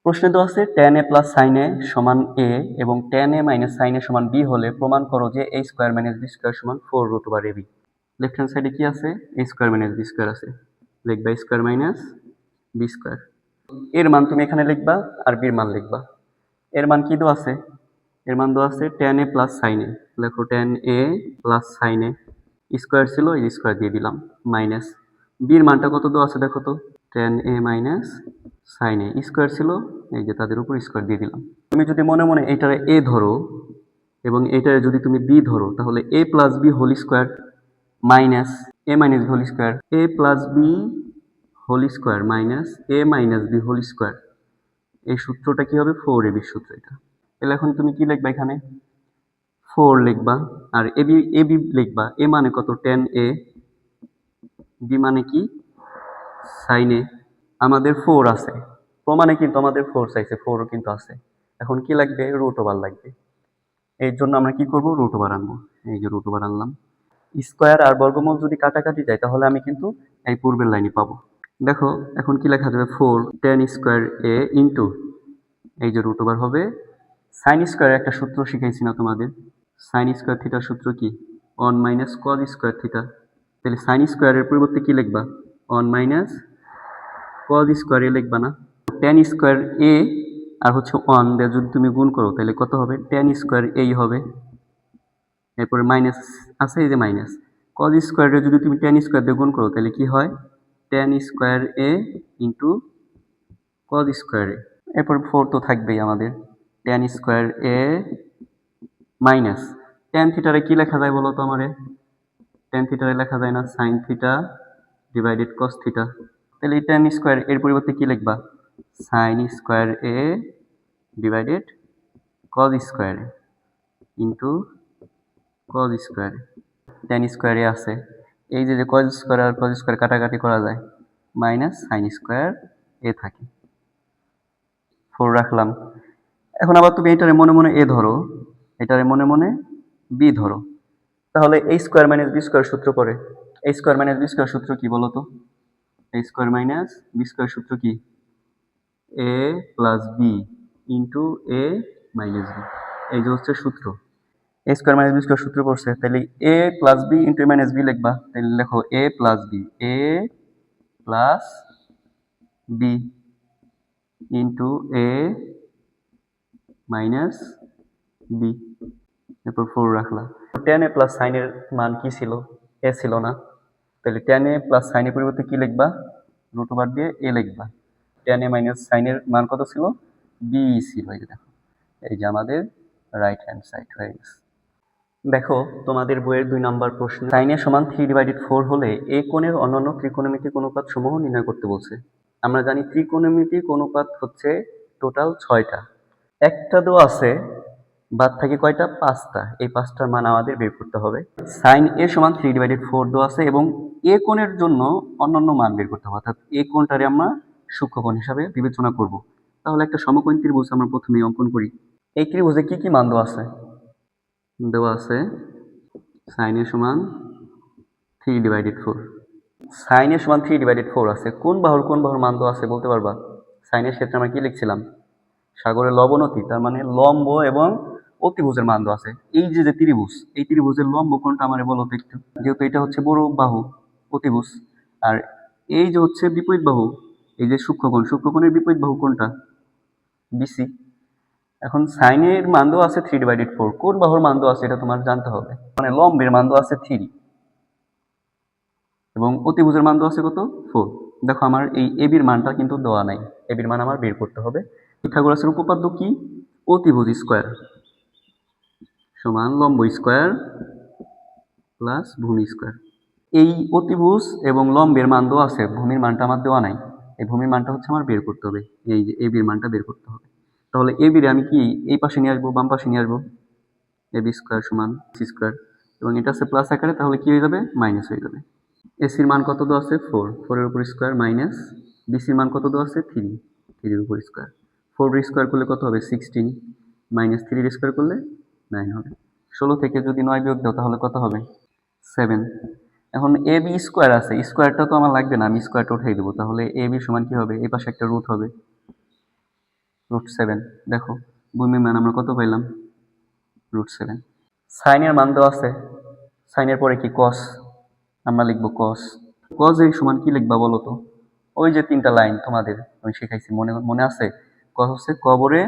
প্রশ্নে দেওয়া আছে tan a plus sin a সমান a এবং tan a minus sin a সমান b হলে প্রমাণ করো যে a square minus b square সমান 4√ab। লেফট হ্যান্ড সাইডে কি আছে? a square minus b square আছে, লিখবা a square minus b square. এর মান তুমি এখানে লিখবা আর b এর মান লিখবা। এর মান কি দেওয়া আছে? এর মান দেওয়া আছে tan a plus sin a, দেখো tan a plus sin a square ছিল, এই স্কয়ার দিয়ে দিলাম, মাইনাস b এর মানটা কত দেওয়া আছে দেখো তো, tan a minus sin a square ছিল, এই যে তাদের উপর স্কয়ার দিয়ে দিলাম। তুমি যদি মনে মনে এটারে a ধরো এবং এটারে যদি তুমি b ধরো তাহলে a plus b whole square minus a minus b whole square, a plus b whole square minus a minus b whole square, এই সূত্রটা কি হবে? 4ab সূত্র এটা। তাহলে এখন তুমি কি লিখবা? এখানে 4 লিখবা আর ab লিখবা। a মানে কত? tan a, b মানে কি? sin a। আমাদের 4 আছে প্রমাণে, কিন্তু আমাদের 4 চাইছে, 4ও কিন্তু আছে। এখন কি লাগবে? রুট ওভার লাগবে। এর জন্য আমরা কি করব? রুট ওভার আনবো। এই যে রুট ওভার আনলাম। স্কয়ার আর বর্গমূল যদি কাটাকাটি যায় তাহলে আমি কিন্তু এই পূর্বের লাইনে পাবো। দেখো এখন কি লেখা যাবে? 4 tan স্কয়ার a ইন্টু, এই যে রুট ওভার হবে সাইন স্কয়ারের একটা সূত্র শিখাইছি না তোমাদের? সাইন স্কয়ার থিটার সূত্র কি? 1 মাইনাস কজ স্কয়ার থিটা। তাহলে সাইন স্কয়ারের পরিবর্তে কি লিখবা? 1 মাইনাস কজ স্কয়ার এ লিখবা না? tan স্কয়ার a আর হচ্ছে 1 দিয়ে যদি তুমি গুণ করো তাহলে কত হবে? tan স্কয়ার a হবে। এরপরে মাইনাস আছে, এই যে মাইনাস কজ স্কয়ারে যদি তুমি tan স্কয়ার দিয়ে গুণ করো তাহলে কি হয়? tan square a into cos square a। এরপর 4 তো থাকবেই আমাদের, tan square a minus tan থিটারে কি লেখা যায় বলো তো আমারে? tan থিটারে লেখা যায় না sin theta divided cos theta. তাহলে এই tan স্কয়ার এর পরিবর্তে কি লিখবা? sin square a divided cos square a into cos square a। tan square a আছে, এই যে cos স্কয়ার আর cos স্কয়ার কাটাকাটি করা যায়, মাইনাস sin স্কয়ার a থাকে। 4 রাখলাম। এখন আবার তুমি এটারে মনে মনে a ধরো, এটারে মনে মনে b ধরো, তাহলে a square minus b square সূত্র পড়ে। a square minus b square সূত্র কি বলো তো? a square minus b square সূত্র কি? a plus b into a minus b, এই যে হচ্ছে সূত্র। a square minus b square সূত্র পড়ছে, তাহলে a plus b into a minus b লিখবা। তাহলে লেখো a plus b, a plus b into a minus b, এরপর 4 রাখলা। tan a প্লাস sin এর মান কি ছিল? a ছিল না? তাহলে tan a প্লাস sin এর পরিবর্তে কি লিখবা? রুট ওভার দিয়ে a লিখবা। tan a মাইনাস sin এর মান কত ছিল? b ছিল। এই যে দেখো, এই যে আমাদের রাইট হ্যান্ড সাইড হয়ে গেছে। দেখো তোমাদের বইয়ের 2 নাম্বার প্রশ্ন, sin a সমান 3/4 হলে a কোণের অন্যান্য ত্রিকোণমিতিক অনুপাত সমূহ নির্ণয় করতে বলছে। আমরা জানি ত্রিকোণমিতিক অনুপাত হচ্ছে টোটাল 6টা, একটা দেওয়া আছে, বাদ থাকে কয়টা? 5টা। এই 5টার মান আমাদের বের করতে হবে। sin a সমান 3/4 দেওয়া আছে এবং a কোণের জন্য অন্যান্য মান বের করতে হবে, অর্থাৎ a কোণটারে আমরা সূক্ষ্মকোণ হিসাবে বিবেচনা করব। তাহলে একটা সমকোণ ত্রিভুজ আমরা প্রথমে অঙ্কন করি। এই ত্রিভুজে কি কি মান দেওয়া আছে? দেওয়া আছে sin a সমান 3/4, sin a সমান 3/4 আছে। কোন বাহুর মান দেওয়া আছে বলতে পারবা? sin এর ক্ষেত্রে আমরা কি লিখছিলাম? সাগরের লবণতি, তার মানে লম্ব এবং অতিভুজের মান দেওয়া আছে। এই যে ত্রিভুজ, এই ত্রিভুজের লম্ব কোনটা আমারে বলো তো একটু, যেহেতু এটা হচ্ছে বড় বাহু অতিভুজ, আর এই যে হচ্ছে বিপরীত বাহু, এই যে সূক্ষ্মকোণ, সূক্ষ্মকোণের বিপরীত বাহু কোনটা? বিসি। এখন সাইন এর মান দেওয়া আছে 3/4, কোন বাহুর মান দেওয়া আছে এটা তোমার জানতে হবে। মানে লম্বের মান দেওয়া আছে 3 এবং অতিভুজের মান দেওয়া আছে কত? 4। দেখো আমার এই এবির মানটা কিন্তু দেওয়া নাই, এবির মান আমার বের করতে হবে। পিথাগোরাসের উপপাদ্য কি? অতিভুজ স্কয়ার সমান লম্ব স্কয়ার প্লাস ভূমি স্কয়ার। এই অতিভুজ এবং লম্বের মান দেওয়া আছে, ভূমির মানটা আমার দেওয়া নাই। এই ভূমির মানটা হচ্ছে আমার বের করতে হবে, এই যে এবির মানটা বের করতে হবে। তাহলে এবির আমি কি এই পাশে নিয়ে আসবো, বাম পাশে নিয়ে আসবো, এবি স্কয়ার সমান সি স্কয়ার, এবং এটা আছে প্লাস আকারে, তাহলে কি হয়ে যাবে? মাইনাস হয়ে যাবে। এসির মান কত দেওয়া আছে? 4, 4 এর উপর স্কয়ার মাইনাস বিসির মান কত দেওয়া আছে? 3, 3 এর উপর স্কয়ার। 4 এর স্কয়ার করলে কত হবে? 16, মাইনাস 3 এর স্কয়ার করলে 9 হবে। 16 থেকে যদি 9 বিয়োগ দাও তাহলে কত হবে? 7। এখন এ বি স্কয়ার আছে, স্কয়ারটা তো আমার লাগবে না, আমি স্কয়ারটা উঠাই দেবো। তাহলে এ বি সমান কি হবে? এই পাশে একটা রুট হবে, √7। দেখো ভূমির মান আমরা কত পাইলাম? √7। সাইনের মান দেওয়া আছে, সাইনের পরে কি কস, আমরা লিখবো কস। কস এর সমান কি লিখবা বলো তো? ওই যে 3টা লাইন তোমাদের আমি শিখাইছি, মনে মনে আছে? কস হচ্ছে কবরে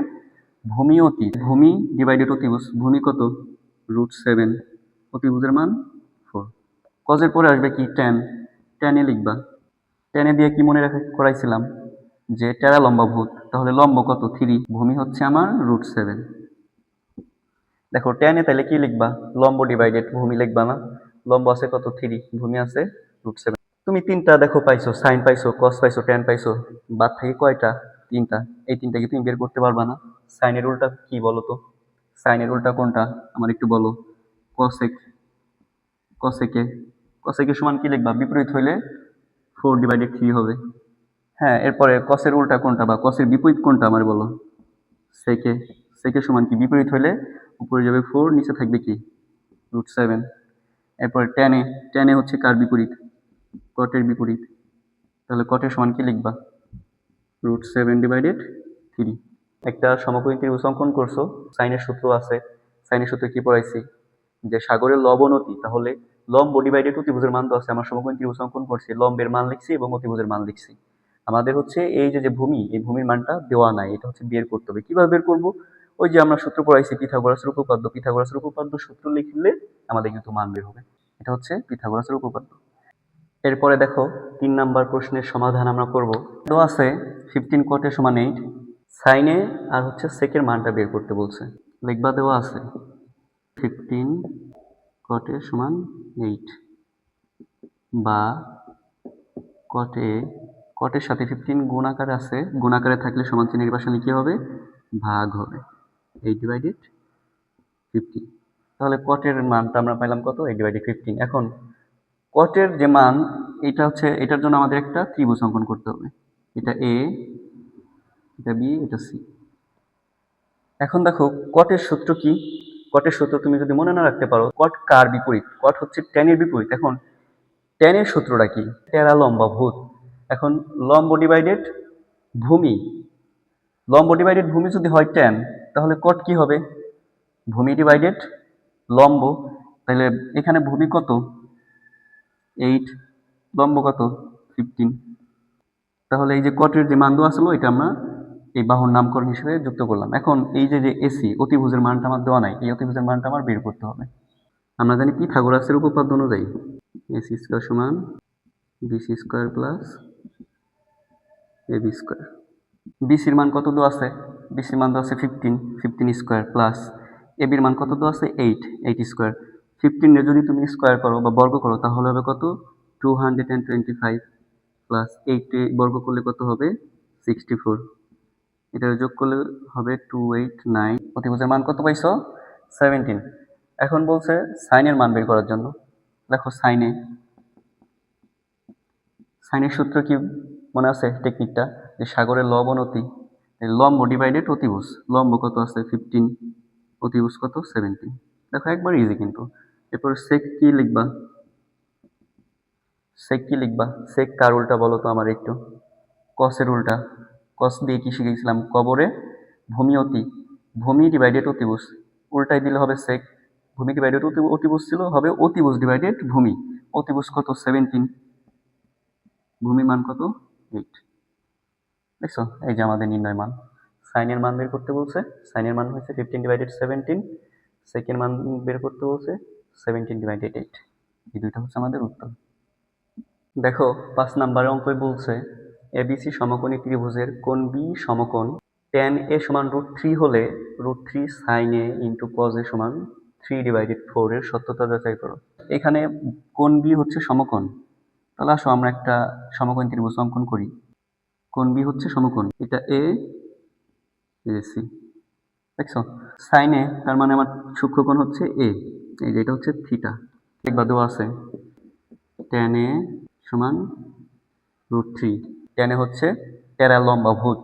ভূমি অতি, ভূমি ডিভাইডেড অতিভুজ, ভূমি কত? √7, অতিভুজের মান 4। কজের পরে আসবে কি? tan, tan এ লিখবা। tan এ দিয়ে কি মনে করাইছিলাম যে টেরা লম্বা ভূত, তাহলে লম্ব কত? 3, ভূমি হচ্ছে আমার √7। দেখো tan এ তাহলে কি লিখবা? লম্ব ডিভাইডেড ভূমি লিখবা না? লম্ব আছে কত? 3, ভূমি আছে √7। তুমি 3টা দেখো পাইছো, সাইন পাইছো, কস পাইছো, tan পাইছো, বাদ থাকে কয়টা? 3টা। এই 3টাকে তুমি বের করতে পারবা না। সাইনের উল্টা কি বলো তো? সাইনের উল্টা কোনটা আমার একটু বলো? কসেক। কসেকে, কসেকের সমান কি লিখবা? বিপরীত হইলে 4/3 হবে। হ্যাঁ, এরপরে কসের উল্টা কোনটা বা কসের বিপরীত কোনটা আমার বলো? সেকে। সেকের সমান কি? বিপরীত হইলে উপরে যাবে 4, নিচে থাকবে কি? √7। এরপরে tan এ, tan এ হচ্ছে কার বিপরীত? কটের বিপরীত। তাহলে কটের সমান কি লিখবা? √7/3। একটা সমকোণী ত্রিভুজ অঙ্কন করছো, সাইনের সূত্র আছে। সাইনের সূত্রে কি পড়াইছি? যে সাগরের লবণ অতি, তাহলে লম্ব ডিভাইডেড অতিভুজের মান তো আছে, আমার সমকোণী ত্রিভুজ অঙ্কন করছি, লম্বের মান লিখছি এবং অতিভুজের মান লিখছি। আমাদের হচ্ছে এই যে ভূমি, এই ভূমির মানটা দেওয়া নাই, এটা হচ্ছে বের করতে হবে। কিভাবে বের করব? ওই যে আমরা সূত্র পড়াইছি পিথাগোরাসের উপপাদ্য, পিথাগোরাসের উপপাদ্য সূত্র লিখলে আমাদের কিন্তু মান বের হবে। এটা হচ্ছে পিথাগোরাসের উপপাদ্য। এরপরে দেখো 3 নাম্বার প্রশ্নের সমাধান আমরা করব। তো আছে 15 cot সমান 8, সাইনে আর হচ্ছে সেকের মানটা বের করতে বলছে। লিখবা দেওয়া আছে 15 cot সমান 8, বা কটে, কটের সাথে 15 গুণ আকারে আছে, গুণ আকারে থাকলে সমান চিহ্নের পাশে কি হবে? ভাগ হবে। 8/15। তাহলে কটের মানটা আমরা পাইলাম কত? 8/15। এখন কটের যে মান, এটা হচ্ছে, এটার জন্য আমাদের একটা ত্রিভুজ অঙ্কন করতে হবে। এটা এ, এটা বি, এটা সি। এখন দেখো কটের সূত্র কি? কটের সূত্র তুমি যদি মনে না রাখতে পারো, কট কার বিপরীত? কট হচ্ছে tan এর বিপরীত। এখন tan এর সূত্রটা কি? টেরা লম্বা ভূত। এখন লম্ব ডিভাইডেড ভূমি, লম্ব ডিভাইডেড ভূমি যদি হয় tan, তাহলে কট কি হবে? ভূমি ডিভাইডেড লম্ব। তাহলে এখানে ভূমি কত? 8, লম্ব কত? 15। তাহলে এই যে কটের যে মান দেওয়া ছিল, এটা আমরা এই বাহুর নামকরণ হিসেবে যুক্ত করলাম। এখন এই যে এসি অতিভুজের মানটা আমার দেওয়া নাই, এই অতিভুজের মানটা আমার বের করতে হবে। আমরা জানি পিথাগোরাসের উপপাদ্য অনুযায়ী এসি স্কয়ার সমান BC square plus AB square. বিসির মান কত দেওয়া আছে? বিসির মান দেওয়া আছে 15, 15 স্কয়ার প্লাস এবির মান কত দেওয়া আছে? 8, 8 স্কয়ার। 15 এর যদি তুমি স্কয়ার করো বা বর্গ করো, তাহলে হবে কত? 225 প্লাস 8 এ বর্গ করলে কত হবে? 64। এটা যোগ করলে হবে 289। অতিভুজের মান কত পাইছো? 17। এখন বলছে সাইনের মান বের করার জন্য। দেখো সাইনে, সাইনের সূত্র কি মনে আছে? টেকনিকটা যে সাগরের লবণ অতি, লম্ব ডিভাইডেড অতিভুজ, লম্ব কত আছে? 15, অতিভুজ কত? 17। দেখো একবার ইজি কিন্তু। এরপর সেক কি লিখবা? সেক কি লিখবা? সেক কার উল্টা বলো তো আমার একটু? কসের উল্টা। কস দিয়ে কি শিখেছিলাম? কবরে ভূমি অতি, ভূমি ডিভাইডেড অতিভুজ, উল্টাই দিলে হবে সেক। ভূমি ডিভাইডেড অতিভুজ ছিল, হবে অতিভুজ ডিভাইডেড ভূমি। অতিভুজ কত? 17, ভূমির মান কত? 8। দেখছো, এই যে আমাদের নির্ণয় মান। সাইনের মান বের করতে বলছে, সাইনের মান হচ্ছে 15/17, সেকের মান বের করতে বলছে 17/8। এই দুইটা হচ্ছে আমাদের উত্তর। দেখো 5 নম্বরের অঙ্কই বলছে এবিসি সমকোণী ত্রিভুজের কোণ বি সমকোণ tan a সমান √3 হলে √3 sin a into cos a সমান 3/4 এর সত্যতা যাচাই করো। এখানে কোণ বি হচ্ছে সমকোণ, তাহলে আসো আমরা একটা সমকোণী ত্রিভুজ অঙ্কন করি। কোণ বি হচ্ছে সমকোণ, এটা এ, সি। দেখছো সাইন এ, তার মানে আমার সূক্ষ্মকোণ হচ্ছে এ, এই যে এটা হচ্ছে থিটা। একবার দেওয়া আছে tan a সমান √3। tan a হচ্ছে টেরা লম্বা ভূত,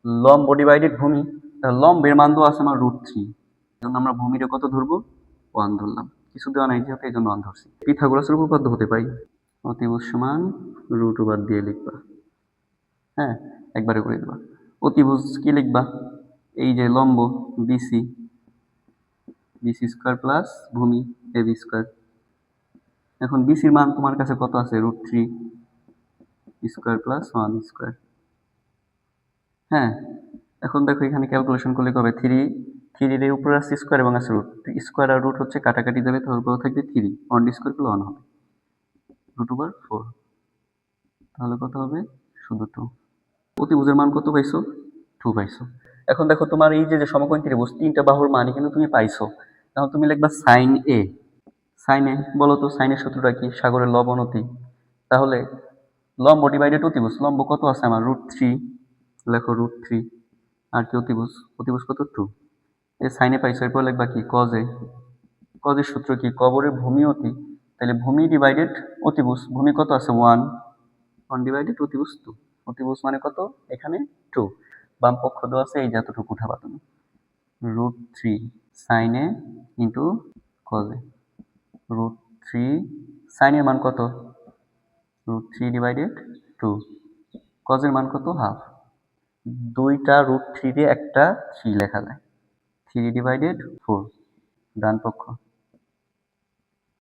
লম্ব ডিভাইডেড ভূমি, লম্বের মান দেওয়া আছে আমার √3। জন্য আমরা ভূমিটা কত ধরবো? 1 ধরলাম। কিছু দেওয়া নাই যেহেতু, এই জন্য 1 ধরছি। পিথাগোরাসের উপপাদ্য হতে পাই অতিভুজ সমান √ওভার দিয়ে লিখবা। হ্যাঁ, একবারে করে দেবা। অতিভুজ কি লিখবা? এই যে লম্ব বিসি, বিসি স্কোয়ার প্লাস ভূমি এবি স্কোয়ার। এখন বিসির মান তোমার কাছে কত আছে? √3 স্কোয়ার প্লাস 1 স্কোয়ার। হ্যাঁ, এখন দেখো এখানে ক্যালকুলেশন করলে কবে 3 এর উপরে আছে স্কোয়ার এবং আছে রুট। স্কোয়ার আর রুট হচ্ছে কাটাকাটি যাবে, তাহলে কত থাকবে 3, 1 স্কোয়ার করলে 1 হবে, √4। তাহলে কত হবে? শুধু 2। অতিভুজের মান কত পাইছো? 2 পাইছো। এখন দেখো তোমার এই যে সমকোণ ত্রিভুজ তিনটা বাহুর মানই কিন্তু তুমি পাইছো। এখন তুমি লিখবা সাইন এ। সাইন এ, বলো তো সাইনের সূত্রটা কি? সাগরের লবণ অতি। তাহলে লম্ব ডিভাইডেড অতিভুজ, লম্ব কত আছে আমার? √3, লেখো √3। আর কি অতিভুজ? অতিভুজ কত? 2। এই সাইনে পাইছো, এরপর লিখবা কি? কজে। কজের সূত্র কি? কবরের ভূমি অতি, তাহলে ভূমি ডিভাইডেড অতিভুজ, ভূমি কত আছে? 1, 1 ডিভাইডেড অতিভুজ 2। অতিভুজ মানে কত? এখানে 2। বাম পক্ষ দেওয়া আছে, এই যে এতটুকু উঠাবা তুমি। √3 সাইন এ ইন্টু কজে। √3 সাইনের মান কত? √3 ডিভাইডেড 2। কজের মান কত? হাফ। দুইটা √3 দিয়ে একটা 3 লেখা যায়। 3 ডিভাইডেড 4 ডান পক্ষ।